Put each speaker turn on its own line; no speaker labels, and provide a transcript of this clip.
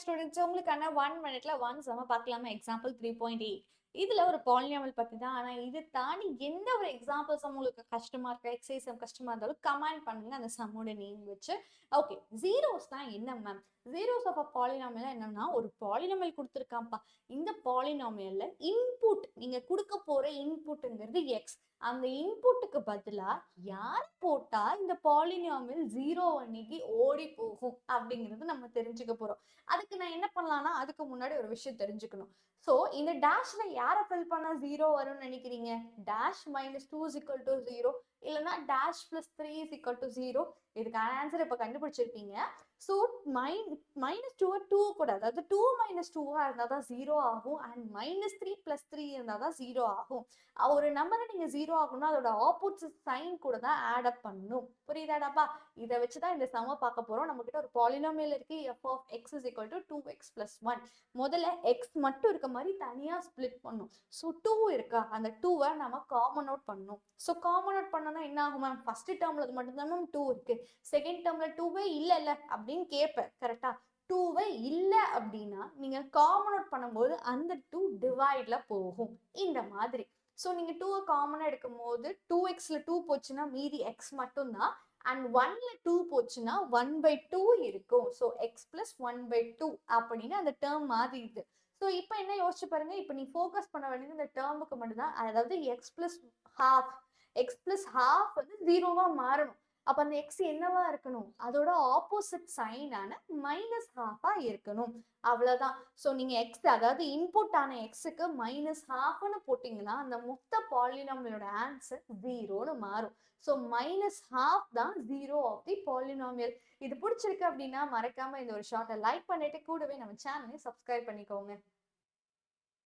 Students உங்களுக்கான 1 மினிட்ல 1 சம பார்க்கலாமா எக்ஸாம்பிள் 3.8 இதுல ஒரு பாலினாமியல் பத்தி தான். ஆனா இது தாண்டி எந்த ஒரு எக்ஸாம்பிள்ஸ் உங்களுக்கு கஷ்டமா இருக்க எக்ஸசைஸ் கஷ்டமா இருந்தாலும் கமெண்ட் பண்ணுங்க அந்த சம்மோட நேம் வச்சு. ஓகே, ஜீரோஸ் தான் என்ன ma'am? Zeros of a polynomial என்னன்னா ஒரு பாலினாமியல் கொடுத்துருக்கான்ப்பா. இந்த பாலினாமியல்ல இன்புட் நீங்க கொடுக்க போற இன்புட்ங்கிறது எக்ஸ். அந்த இன்புட்டுக்கு பதிலா யார் போட்டா இந்த பாலினாமியல் ஜீரோ அன்னைக்கு ஓடி போகும் அப்படிங்கிறது நம்ம தெரிஞ்சுக்க போறோம். அதுக்கு நான் என்ன பண்ணலாம்னா அதுக்கு முன்னாடி ஒரு விஷயம் தெரிஞ்சுக்கணும். சோ இந்த டேஷ்ல யாரை ஃபில் பண்ணா ஜீரோ வரும்னு நினைக்கிறீங்க? Dash minus 2 is equal to 0 இல்லைன்னா dash plus 3 is equal to 0. இதுக்கான ஆன்சர் இப்ப கண்டுபிடிச்சிருப்பீங்க. ஸோ மைனஸ் 2 கூட, அதாவது 2 மைனஸ் 2 இருந்தால் தான் 0 ஆகும். அண்ட் மைனஸ் 3 பிளஸ் 3 இருந்தால் தான் 0 ஆகும். ஒரு நம்பரை நீங்கள் 0 ஆகணும்னா அதோட ஆப்போசிட் சைன் கூட தான் ஆட் அப் பண்ணணும். புரியுதாடாப்பா? இதை வச்சு தான் இந்த சம பார்க்க போகிறோம். நம்மக்கிட்ட ஒரு பாலினாமியல் இருக்கு, f of x is equal to 2x plus 1. முதல்ல x மட்டும் இருக்க மாதிரி தனியாக ஸ்பிளிட் பண்ணும். ஸோ 2 இருக்கா, அந்த 2வை நம்ம காமன் அவுட் பண்ணணும். ஸோ காமன் அவுட் பண்ணனா என்ன ஆகும் மேம்? ஃபர்ஸ்ட் டேர்ம்ல மட்டும்தான் மேம் 2 இருக்கு, செகண்ட் டேர்ம்ல 2வே இல்ல அப்படின்னு கேட்பேன். கரெக்டா? 2வே இல்ல அப்படின்னா நீங்க காமன் அவுட் பண்ணும்போது அந்த 2 டிவைட்ல போகும் இந்த மாதிரி. ஸோ நீங்க 2வை காமனா எடுக்கும் போது 2xல 2 போச்சுன்னா மீதி x மட்டும் தான். அண்ட் 1ல 2 போச்சுன்னா 1/2 இருக்கும். ஸோ x plus 1/2 அப்படின்னு அந்த டேர்ம் மாறிடுது. ஸோ இப்போ என்ன யோசிச்சு பாருங்க, இப்போ நீ ஃபோக்கஸ் பண்ண வேண்டியது இந்த டேர்முக்கு மட்டும்தான். அதாவது x plus half, x plus half வந்து ஜீரோவா மாறணும். அப்ப அந்த எக்ஸ் என்னவா இருக்கணும்? அதோட ஆப்போசிட் சைனான மைனஸ் ஹாஃபா இருக்கணும். அவ்வளவுதான். ஸோ நீங்க எக்ஸ், அதாவது இன்புட் ஆன எக்ஸுக்கு மைனஸ் ஹாஃப்னு போட்டீங்கன்னா அந்த மொத்த பாலினாமியலோட ஆன்சர் ஜீரோன்னு மாறும். ஸோ மைனஸ் ஹாஃப் தான் ஜீரோ ஆஃப் தி பாலினாமியல். இது பிடிச்சிருக்கு அப்படின்னா மறக்காம இந்த ஒரு ஷார்ட்டை லைக் பண்ணிட்டு கூடவே நம்ம சேனலை சப்ஸ்கிரைப் பண்ணிக்கோங்க.